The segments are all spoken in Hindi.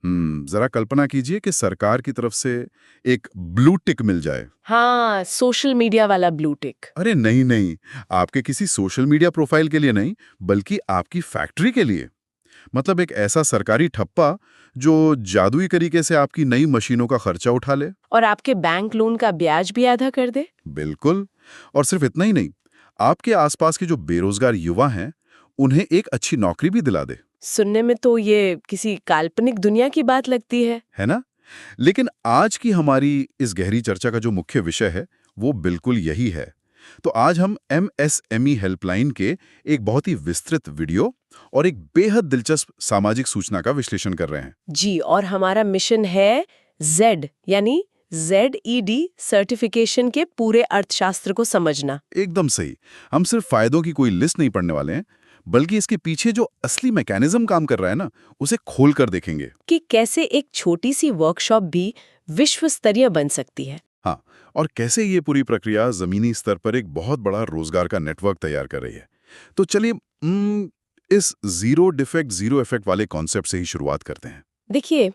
जरा कल्पना कीजिए कि सरकार की तरफ से एक ब्लू टिक मिल जाए। हाँ, सोशल मीडिया वाला ब्लू टिक। अरे नहीं नहीं, आपके किसी सोशल मीडिया प्रोफाइल के लिए नहीं, बल्कि आपकी फैक्ट्री के लिए। मतलब एक ऐसा सरकारी ठप्पा जो जादुई तरीके से आपकी नई मशीनों का खर्चा उठा ले। और आपके बैंक लोन का ब्याज भी आधा कर दे। बिल्कुल। और सिर्फ इतना ही नहीं, आपके आसपास के जो बेरोजगार युवा हैं उन्हें एक अच्छी नौकरी भी दिला दे। सुनने में तो ये किसी काल्पनिक दुनिया की बात लगती है ना? लेकिन आज की हमारी इस गहरी चर्चा का जो मुख्य विषय है वो बिल्कुल यही है। तो आज हम एमएसएमई हेल्पलाइन के एक बहुत ही विस्तृत वीडियो और एक बेहद दिलचस्प सामाजिक सूचना का विश्लेषण कर रहे हैं। जी, और हमारा मिशन है जेड यानी ZED सर्टिफिकेशन के पूरे अर्थशास्त्र को समझना। एकदम सही। हम सिर्फ फायदों की कोई लिस्ट नहीं पढ़ने वाले हैं, बल्कि इसके पीछे जो असली मैकेनिज्म काम कर रहा है ना, उसे खोल कर देखेंगे। कि कैसे एक छोटी सी वर्कशॉप भी विश्व स्तरीय बन सकती है। हाँ, और कैसे ये पूरी प्रक्रिया जमीनी स्तर पर एक बहुत बड़ा रोजगार का नेटवर्क तैयार कर रही है। तो चलिए इस जीरो डिफेक्ट जीरो इफेक्ट वाले कॉन्सेप्ट से ही शुरुआत करते हैं। देखिए,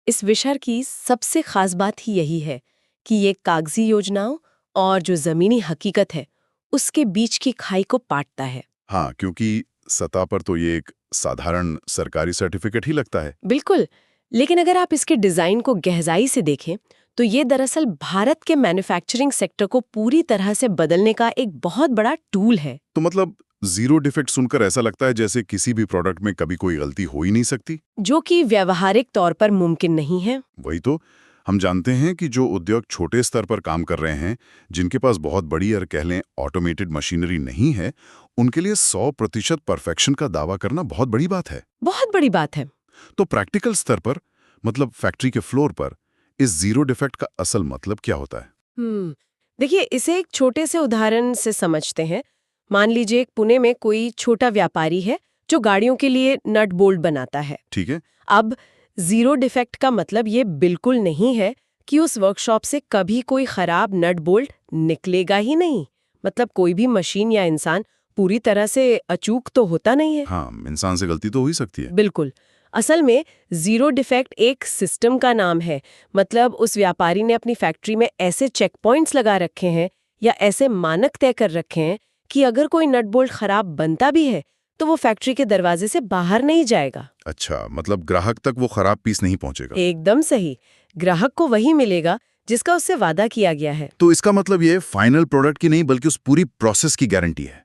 इस विषय की सबसे खास बात ही यही है कि ये कागजी योजनाओं और जो जमीनी हकीकत है उसके बीच की खाई को पाटता है। हाँ, क्योंकि सतह पर तो ये एक साधारण सरकारी सर्टिफिकेट ही लगता है। बिल्कुल, लेकिन अगर आप इसके डिजाइन को गहराई से देखें तो ये दरअसल भारत के मैन्युफैक्चरिंग सेक्टर को पूरी तरह से बदलने का एक बहुत बड़ा टूल है। तो मतलब जीरो डिफेक्ट सुनकर ऐसा लगता है जैसे किसी भी प्रोडक्ट में कभी कोई गलती हो ही नहीं सकती, जो कि व्यावहारिक तौर पर मुमकिन नहीं है। वही तो। हम जानते हैं कि जो उद्योग छोटे स्तर पर काम कर रहे हैं, जिनके पास बहुत बड़ी और कह लें ऑटोमेटेड मशीनरी नहीं है, उनके लिए 100% परफेक्शन का दावा करना बहुत बड़ी बात है। बहुत बड़ी बात है। तो प्रैक्टिकल स्तर पर, मतलब फैक्ट्री के फ्लोर पर, इस जीरो डिफेक्ट का असल मतलब क्या होता है? देखिए, इसे एक छोटे से उदाहरण से समझते हैं। मान लीजिए पुणे में कोई छोटा व्यापारी है जो गाड़ियों के लिए नट बोल्ट बनाता है। ठीक है। अब जीरो डिफेक्ट का मतलब ये बिल्कुल नहीं है कि उस वर्कशॉप से कभी कोई खराब नट बोल्ट निकलेगा ही नहीं। मतलब कोई भी मशीन या इंसान पूरी तरह से अचूक तो होता नहीं है। हाँ, इंसान से गलती तो हो ही सकती है। बिल्कुल। असल में जीरो डिफेक्ट एक सिस्टम का नाम है। मतलब उस व्यापारी ने अपनी फैक्ट्री में ऐसे चेक पॉइंट्स लगा रखे हैं या ऐसे मानक तय कर रखे हैं कि अगर कोई नट बोल्ट खराब बनता भी है तो वो फैक्ट्री के दरवाजे से बाहर नहीं जाएगा। अच्छा, मतलब ग्राहक तक वो खराब पीस नहीं पहुंचेगा। एकदम सही। ग्राहक को वही मिलेगा जिसका उससे वादा किया गया है। तो इसका मतलब ये फाइनल प्रोडक्ट की नहीं, बल्कि उस पूरी प्रोसेस की गारंटी है।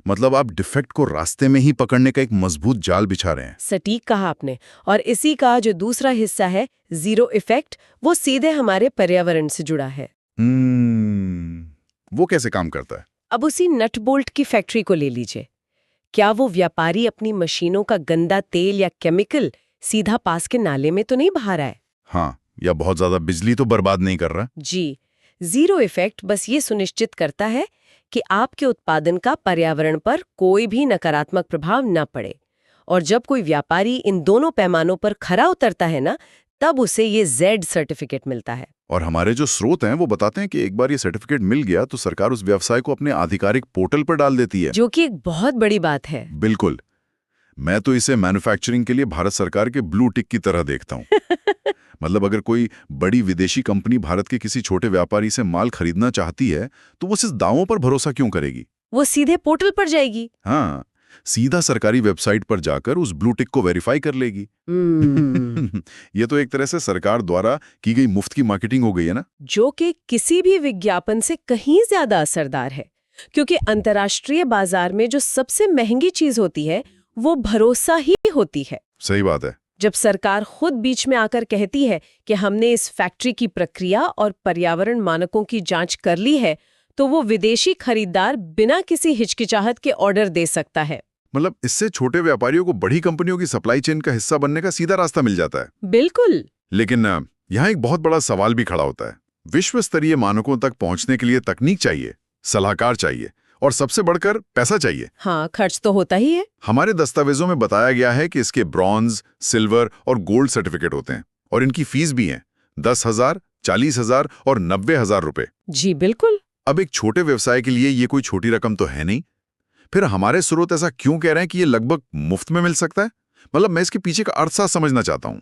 मतलब आप डिफेक्ट को रास्ते में ही पकड़ने का एक मजबूत जाल बिछा रहे हैं। सटीक कहा आपने। और इसी का जो दूसरा हिस्सा है जीरो इफेक्ट, वो सीधे हमारे पर्यावरण से जुड़ा है। वो कैसे काम करता है? अब उसी नट बोल्ट की फैक्ट्री को ले लीजिए। क्या वो व्यापारी अपनी मशीनों का गंदा तेल या केमिकल सीधा पास के नाले में तो नहीं बहा रहा है? हाँ, या बहुत ज्यादा बिजली तो बर्बाद नहीं कर रहा। जी, जीरो इफेक्ट बस ये सुनिश्चित करता है कि आपके उत्पादन का पर्यावरण पर कोई भी नकारात्मक प्रभाव न पड़े। और जब कोई व्यापारी इन दोनों पैमानों पर खरा उतरता है ना, तब उसे ये जेड सर्टिफिकेट मिलता है। और हमारे जो स्रोत हैं वो बताते हैं कि एक बार ये सर्टिफिकेट मिल गया तो सरकार उस व्यवसाय को अपने आधिकारिक पोर्टल पर डाल देती है। जो कि एक बहुत बड़ी बात है। बिल्कुल। मैं तो इसे मैन्युफैक्चरिंग के लिए भारत सरकार के ब्लू टिक की तरह देखता हूँ। मतलब अगर कोई बड़ी विदेशी कंपनी भारत के किसी छोटे व्यापारी से माल खरीदना चाहती है तो वो सिर्फ दावों पर भरोसा क्यों करेगी? वो सीधे पोर्टल पर जाएगी। हाँ, सीधा सरकारी वेबसाइट पर जाकर उस ब्लू टिक को वेरीफाई कर लेगी। ये तो एक तरह से सरकार द्वारा की गई मुफ्त की मार्केटिंग हो गई है ना? जो कि किसी भी विज्ञापन से कहीं ज्यादा असरदार है। क्योंकि अंतर्राष्ट्रीय बाजार में जो सबसे महंगी चीज होती है वो भरोसा ही होती है। सही बात है। जब सरकार खुद बीच में आकर कहती है कि हमने इस फैक्ट्री की प्रक्रिया और पर्यावरण मानकों की जांच कर ली है, तो वो विदेशी खरीदार बिना किसी हिचकिचाहट के ऑर्डर दे सकता है। मतलब इससे छोटे व्यापारियों को बड़ी कंपनियों की सप्लाई चेन का हिस्सा बनने का सीधा रास्ता मिल जाता है। बिल्कुल। लेकिन यहाँ एक बहुत बड़ा सवाल भी खड़ा होता है। विश्व स्तरीय मानकों तक पहुंचने के लिए तकनीक चाहिए, सलाहकार चाहिए और सबसे बढ़कर पैसा चाहिए। हाँ, खर्च तो होता ही है। हमारे दस्तावेजों में बताया गया है कि इसके ब्रॉन्ज, सिल्वर और गोल्ड सर्टिफिकेट होते हैं और इनकी फीस भी है 10,000, 40,000 और 90,000 रुपए। जी बिल्कुल। अब एक छोटे व्यवसाय के लिए ये कोई छोटी रकम तो है नहीं। फिर हमारे स्रोत ऐसा क्यों कह रहे हैं कि ये लगभग मुफ्त में मिल सकता है? मतलब मैं इसके पीछे का अर्थ समझना चाहता हूँ।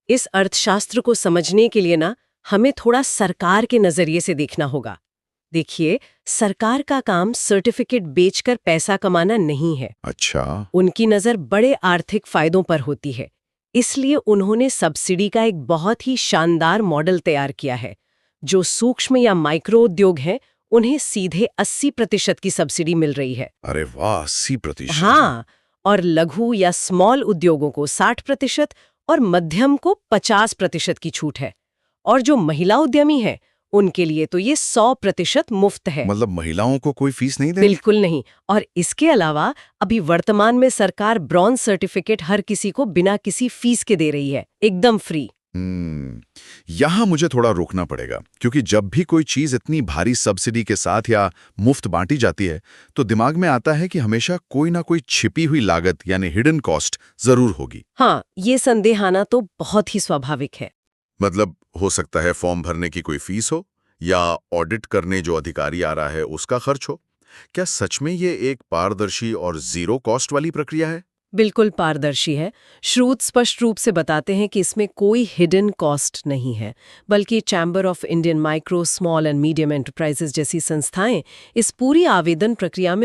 इस अर्थशास्त्र को समझने के लिए ना हमें थोड़ा सरकार के नजरिए से देखना होगा। देखिए, सरकार का काम सर्टिफिकेट बेचकर पैसा कमाना नहीं है। अच्छा। उनकी नजर बड़े आर्थिक फायदों पर होती है। इसलिए उन्होंने सब्सिडी का एक बहुत ही शानदार मॉडल तैयार किया है। जो सूक्ष्म या माइक्रो उद्योग हैं, उन्हें सीधे 80% की सब्सिडी मिल रही है। अरे वाह, 80%। हाँ, और लघु या स्मॉल उद्योगों को 60% और मध्यम को 50% की छूट है। और जो महिला उद्यमी हैं, उनके लिए तो ये 100% मुफ्त है। मतलब महिलाओं को कोई फीस नहीं देनी? बिल्कुल नहीं। और इसके अलावा अभी वर्तमान में सरकार ब्रॉन्ज सर्टिफिकेट हर किसी को बिना किसी फीस के दे रही है, एकदम फ्री। यहाँ मुझे थोड़ा रोकना पड़ेगा, क्योंकि जब भी कोई चीज इतनी भारी सब्सिडी के साथ या मुफ्त बांटी जाती है तो दिमाग में आता है कि हमेशा कोई ना कोई छिपी हुई लागत यानी हिडन कॉस्ट जरूर होगी। हाँ, ये संदेह आना तो बहुत ही स्वाभाविक है। मतलब हो सकता है फॉर्म भरने की कोई फीस हो, या ऑडिट करने जो अधिकारी आ रहा है उसका खर्च हो। क्या सच में ये एक पारदर्शी और जीरो कॉस्ट वाली प्रक्रिया है? बिल्कुल पारदर्शी है। स्रोत स्पष्ट रूप से बताते हैं कि इसमें कोई हिडन कॉस्ट नहीं है, बल्कि chamber of Indian micro, small and medium enterprises जैसी संस्थाएं इस पूरी आवेदन प्रक्रिया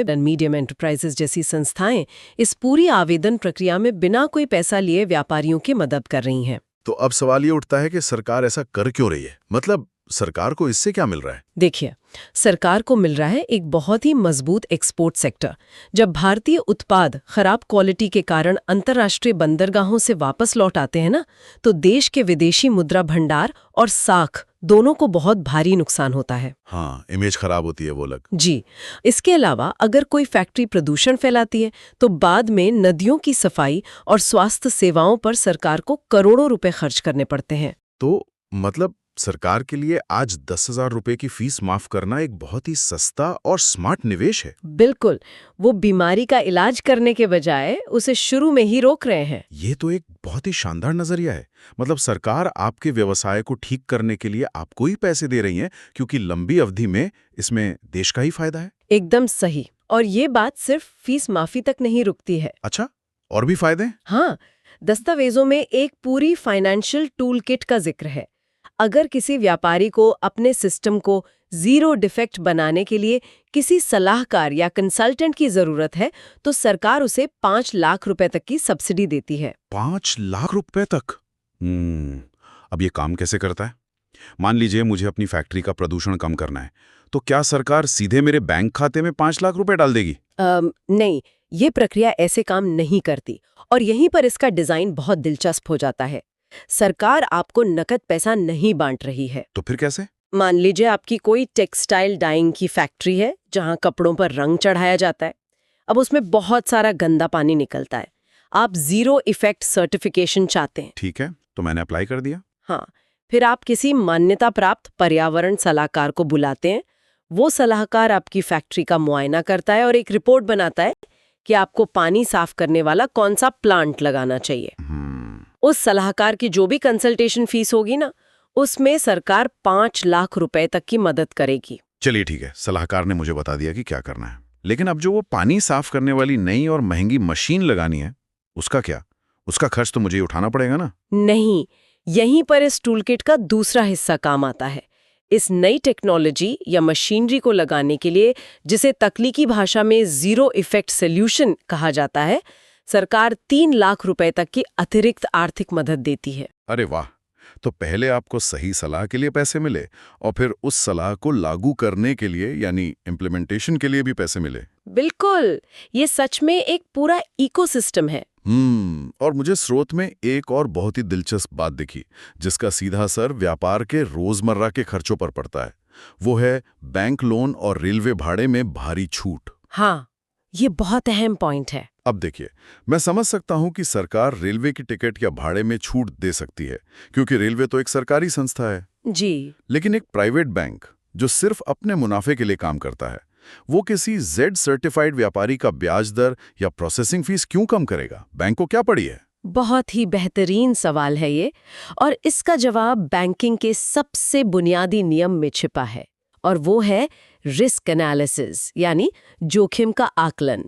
में बिना कोई पैसा लिए व्यापारियों की मदद कर रही हैं। तो अब सवाल ये उठता है कि सरकार ऐसा कर क्यों रही है? मतलब सरकार को इससे क्या मिल रहा है? देखिए, सरकार को मिल रहा है एक बहुत ही मजबूत एक्सपोर्ट सेक्टर। जब भारतीय उत्पाद खराब क्वालिटी के कारण अंतर्राष्ट्रीय बंदरगाहों से वापस लौट आते हैं ना, तो देश के विदेशी मुद्रा भंडार और साख दोनों को बहुत भारी नुकसान होता है। हाँ, इमेज खराब होती है वो लग। जी। इसके अलावा अगर कोई फैक्ट्री प्रदूषण फैलाती है तो बाद में नदियों की सफाई और स्वास्थ्य सेवाओं पर सरकार को करोड़ों रुपए खर्च करने पड़ते हैं। तो मतलब सरकार के लिए आज 10,000 रुपए की फीस माफ करना एक बहुत ही सस्ता और स्मार्ट निवेश है। बिल्कुल। वो बीमारी का इलाज करने के बजाय उसे शुरू में ही रोक रहे हैं। ये तो एक बहुत ही शानदार नजरिया है। मतलब सरकार आपके व्यवसाय को ठीक करने के लिए आपको ही पैसे दे रही है, क्योंकि लंबी अवधि में इसमें देश का ही फायदा है। एकदम सही। और ये बात सिर्फ फीस माफी तक नहीं रुकती है। अच्छा, और भी फायदे? हाँ, दस्तावेजों में एक पूरी फाइनेंशियल टूल किट का जिक्र है। अगर किसी व्यापारी को अपने सिस्टम को जीरो डिफेक्ट बनाने के लिए किसी सलाहकार या कंसल्टेंट की जरूरत है, तो सरकार उसे 5 लाख रुपए तक की सब्सिडी देती है। 5 लाख रुपए तक? अब ये काम कैसे करता है? मान लीजिए मुझे अपनी फैक्ट्री का प्रदूषण कम करना है, तो क्या सरकार सीधे मेरे बैंक खाते में 5 लाख रुपए डाल देगी? नहीं, ये प्रक्रिया ऐसे काम नहीं करती। और यहीं पर इसका डिजाइन बहुत दिलचस्प हो जाता है। सरकार आपको नकद पैसा नहीं बांट रही है। तो फिर कैसे? मान लीजिए आपकी कोई टेक्सटाइल डाइंग की फैक्ट्री है जहां कपड़ों पर रंग चढ़ाया जाता है। अब उसमें बहुत सारा गंदा पानी निकलता है। आप जीरो इफेक्ट सर्टिफिकेशन चाहते हैं। ठीक है, तो मैंने अप्लाई कर दिया। हाँ, फिर आप किसी मान्यता प्राप्त पर्यावरण सलाहकार को बुलाते हैं। वो सलाहकार आपकी फैक्ट्री का मुआयना करता है और एक रिपोर्ट बनाता है कि आपको पानी साफ करने वाला कौन सा प्लांट लगाना चाहिए। उस सलाहकार की जो भी कंसल्टेशन फीस होगी ना, उसमें सरकार 5 लाख रुपए तक की मदद करेगी। चलिए ठीक है, सलाहकार ने मुझे बता दिया कि क्या करना है। लेकिन अब जो वो पानी साफ करने वाली नई और महंगी मशीन लगानी है, उसका क्या? उसका खर्च तो मुझे ही उठाना पड़ेगा ना? नहीं, यहीं पर इस टूलकिट का दूसरा हिस्सा काम आता है। इस नई टेक्नोलॉजी या मशीनरी को लगाने के लिए, जिसे तकनीकी भाषा में जीरो इफेक्ट सॉल्यूशन कहा जाता है, सरकार 3 लाख रुपए तक की अतिरिक्त आर्थिक मदद देती है। अरे वाह! तो पहले आपको सही सलाह के लिए पैसे मिले, और फिर उस सलाह को लागू करने के लिए यानी इम्प्लीमेंटेशन के लिए भी पैसे मिले। बिल्कुल, ये सच में एक पूरा इकोसिस्टम है। और मुझे स्रोत में एक और बहुत ही दिलचस्प बात दिखी, जिसका सीधा असर व्यापार के रोजमर्रा के खर्चों पर पड़ता है। वो है बैंक लोन और रेलवे भाड़े में भारी छूट। हाँ, ये बहुत अहम पॉइंट है। अब देखिए, मैं समझ सकता हूं कि सरकार रेलवे की टिकट या भाड़े में छूट दे सकती है, क्योंकि रेलवे तो एक सरकारी संस्था है। जी। लेकिन एक प्राइवेट बैंक जो सिर्फ अपने मुनाफे के लिए काम करता है, वो किसी जेड सर्टिफाइड व्यापारी का ब्याज दर या प्रोसेसिंग फीस क्यों कम करेगा? बैंक को क्या पड़ी है? बहुत ही बेहतरीन सवाल है ये, और इसका जवाब बैंकिंग के सबसे बुनियादी नियम में छिपा है, और वो है रिस्क एनालिसिस, यानी जोखिम का आकलन।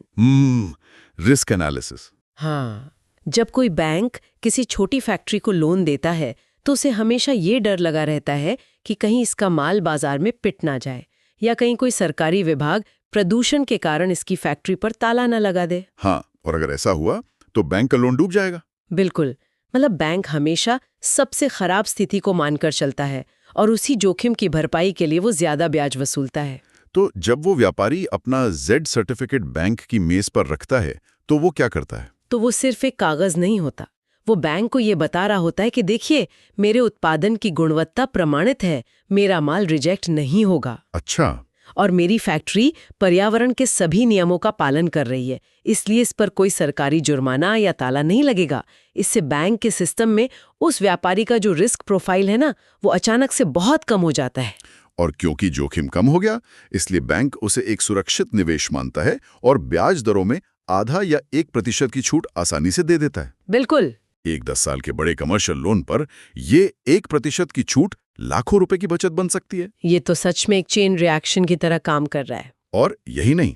Risk analysis. हाँ, जब कोई बैंक किसी छोटी फैक्ट्री को लोन देता है तो उसे हमेशा ये डर लगा रहता है कि कहीं इसका माल बाजार में पिट ना जाए या कहीं कोई सरकारी विभाग प्रदूषण के कारण इसकी फैक्ट्री पर ताला न लगा दे। हाँ, और अगर ऐसा हुआ तो बैंक का लोन डूब जाएगा। बिल्कुल, मतलब बैंक हमेशा सबसे खराब स्थिति को मानकर चलता है और उसी जोखिम की भरपाई के लिए वो ज्यादा ब्याज वसूलता है। तो जब वो व्यापारी अपना जेड सर्टिफिकेट बैंक की मेज पर रखता है तो वो क्या करता है? तो वो सिर्फ एक कागज नहीं होता, वो बैंक को ये बता रहा होता है कि देखिए, मेरे उत्पादन की गुणवत्ता प्रमाणित है, मेरा माल रिजेक्ट नहीं होगा। अच्छा। और मेरी फैक्ट्री पर्यावरण के सभी नियमों का पालन कर रही है, इसलिए इस पर कोई सरकारी जुर्माना या ताला नहीं लगेगा। इससे बैंक के सिस्टम में उस व्यापारी का जो रिस्क प्रोफाइल है ना, वो अचानक से बहुत कम हो जाता है। और क्योंकि जोखिम कम हो गया, इसलिए बैंक उसे एक सुरक्षित निवेश मानता है और ब्याज दरों में आधा या 1% की छूट आसानी से दे देता है। बिल्कुल। एक 10 साल के बड़े कमर्शियल लोन पर ये 1% की छूट लाखों रुपए की बचत बन सकती है। ये तो सच में एक चेन रिएक्शन की तरह काम कर रहा है। और यही नहीं,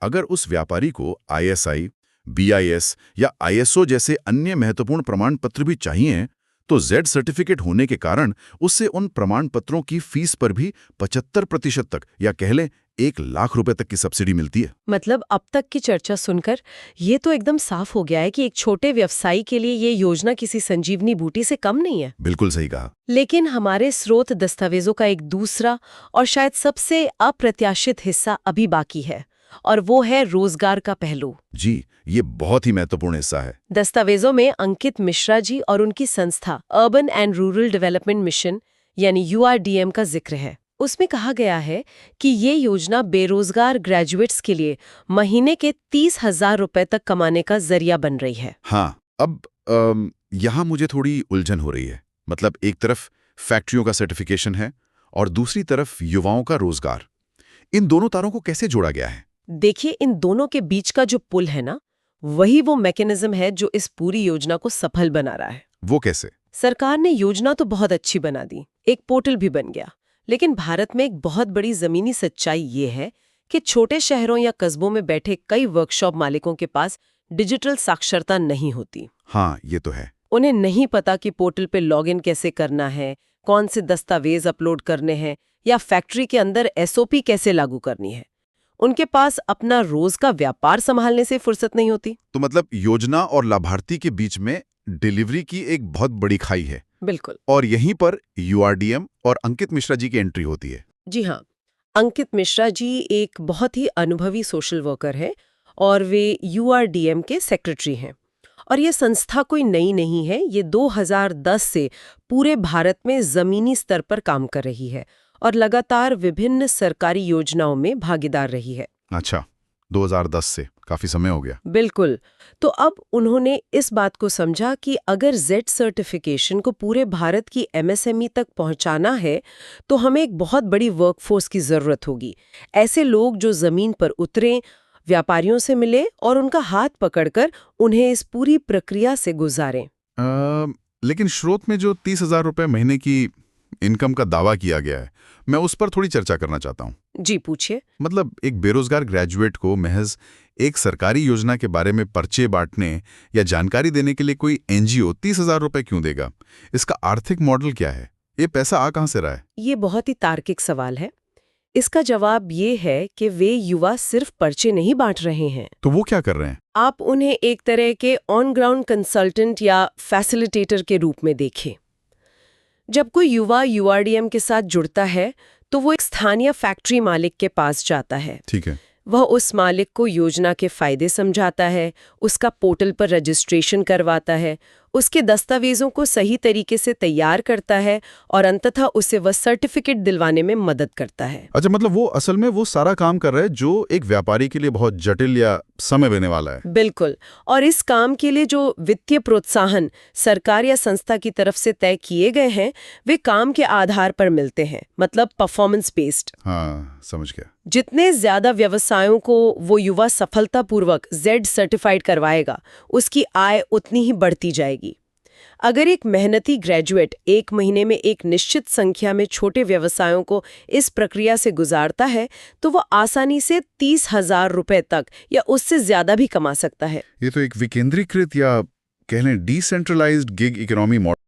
अगर उस व्यापारी को ISI, BIS या ISO जैसे अन्य महत्वपूर्ण प्रमाण पत्र भी चाहिए तो जेड सर्टिफिकेट होने के कारण उससे उन प्रमाण पत्रों की फीस पर भी 75% तक या कह लें 1 लाख रुपए तक की सब्सिडी मिलती है। मतलब अब तक की चर्चा सुनकर ये तो एकदम साफ हो गया है कि एक छोटे व्यवसायी के लिए ये योजना किसी संजीवनी बूटी से कम नहीं है। बिल्कुल सही कहा। लेकिन हमारे स्रोत दस्तावेजों का एक दूसरा और शायद सबसे अप्रत्याशित हिस्सा अभी बाकी है, और वो है रोजगार का पहलू। जी, ये बहुत ही महत्वपूर्ण हिस्सा है। दस्तावेजों में अंकित मिश्रा जी और उनकी संस्था urban and rural development mission यानी URDM का जिक्र है। उसमें कहा गया है कि ये योजना बेरोजगार ग्रेजुएट्स के लिए महीने के 30,000 रुपए तक कमाने का जरिया बन रही है। हाँ, अब यहाँ मुझे थोड़ी उलझन हो रही है। मतलब एक तरफ फैक्ट्रियों का सर्टिफिकेशन है और दूसरी तरफ युवाओं का रोजगार। इन दोनों तारों को कैसे जोड़ा गया है? देखिए, इन दोनों के बीच का जो पुल है ना, वही वो मैकेनिज्म है जो इस पूरी योजना को सफल बना रहा है। वो कैसे? सरकार ने योजना तो बहुत अच्छी बना दी, एक पोर्टल भी बन गया, लेकिन भारत में एक बहुत बड़ी जमीनी सच्चाई ये है कि छोटे शहरों या कस्बों में बैठे कई वर्कशॉप मालिकों के पास डिजिटल साक्षरता नहीं होती। हाँ, ये तो है। उन्हें नहीं पता कि पोर्टल पे लॉगिन कैसे करना है, कौन से दस्तावेज अपलोड करने हैं या फैक्ट्री के अंदर SOP कैसे लागू करनी है। उनके पास अपना रोज का व्यापार संभालने से फुर्सत नहीं होती। तो मतलब योजना और लाभार्थी के बीच में डिलीवरी की एक बहुत बड़ी खाई है। बिल्कुल। और यहीं पर URDM और अंकित मिश्रा जी की एंट्री होती है। जी हाँ, अंकित मिश्रा जी एक बहुत ही अनुभवी सोशल वर्कर है और वे URDM के सेक्रेटरी हैं। और ये संस्था कोई नई नहीं है, ये 2010 से पूरे भारत में जमीनी स्तर पर काम कर रही है और लगातार विभिन्न सरकारी योजनाओं में भागीदार रही है। अच्छा, 2010 से काफी समय हो गया। बिल्कुल। तो अब उन्होंने इस बात को समझा कि अगर जेड सर्टिफिकेशन को पूरे भारत की MSME तक पहुंचाना है तो हमें एक बहुत बड़ी वर्कफोर्स की जरूरत होगी। ऐसे लोग जो जमीन पर उतरें, व्यापारियों से मिले और उनका हाथ पकड़कर उन्हें इस पूरी प्रक्रिया से गुजारें। लेकिन स्रोत में जो 30,000 रुपए महीने की इनकम का दावा किया गया है, मैं उस पर थोड़ी चर्चा करना चाहता हूँ। जी पूछिए। मतलब एक बेरोजगार ग्रेजुएट को महज एक सरकारी योजना के बारे में पर्चे बांटने या जानकारी देने के लिए कोई NGO 30,000 रुपए क्यों देगा? इसका आर्थिक मॉडल क्या है? ये पैसा आ कहां से रहा है? ये बहुत ही तार्किक सवाल है। इसका जवाब ये है कि वे युवा सिर्फ पर्चे नहीं बांट रहे हैं। तो वो क्या कर रहे हैं? आप उन्हें एक तरह के ऑन ग्राउंड कंसल्टेंट या फैसिलिटेटर के रूप में देखें। जब कोई युवा URDM के साथ जुड़ता है तो वो एक स्थानीय फैक्ट्री मालिक के पास जाता है। ठीक है। वह उस मालिक को योजना के फायदे समझाता है, उसका पोर्टल पर रजिस्ट्रेशन करवाता है, उसके दस्तावेजों को सही तरीके से तैयार करता है और अंततः उसे वह सर्टिफिकेट दिलवाने में मदद करता है। अच्छा, मतलब वो असल में वो सारा काम कर रहा है जो एक व्यापारी के लिए बहुत जटिल या समय लेने वाला है। बिल्कुल। और इस काम के लिए जो वित्तीय प्रोत्साहन सरकार या संस्था की तरफ से तय किए गए हैं, वे काम के आधार पर मिलते हैं, मतलब परफॉर्मेंस बेस्ड। हाँ, समझ गया। जितने ज्यादा व्यवसायों को वो युवा सफलतापूर्वक जेड सर्टिफाइड करवाएगा, उसकी आय उतनी ही बढ़ती जाएगी। अगर एक मेहनती ग्रेजुएट एक महीने में एक निश्चित संख्या में छोटे व्यवसायों को इस प्रक्रिया से गुजारता है तो वो आसानी से 30,000 रुपए तक या उससे ज्यादा भी कमा सकता है। ये तो एक विकेंद्रीकृत या कह लें डिसेंट्रलाइज्ड गिग इकोनॉमी मॉडल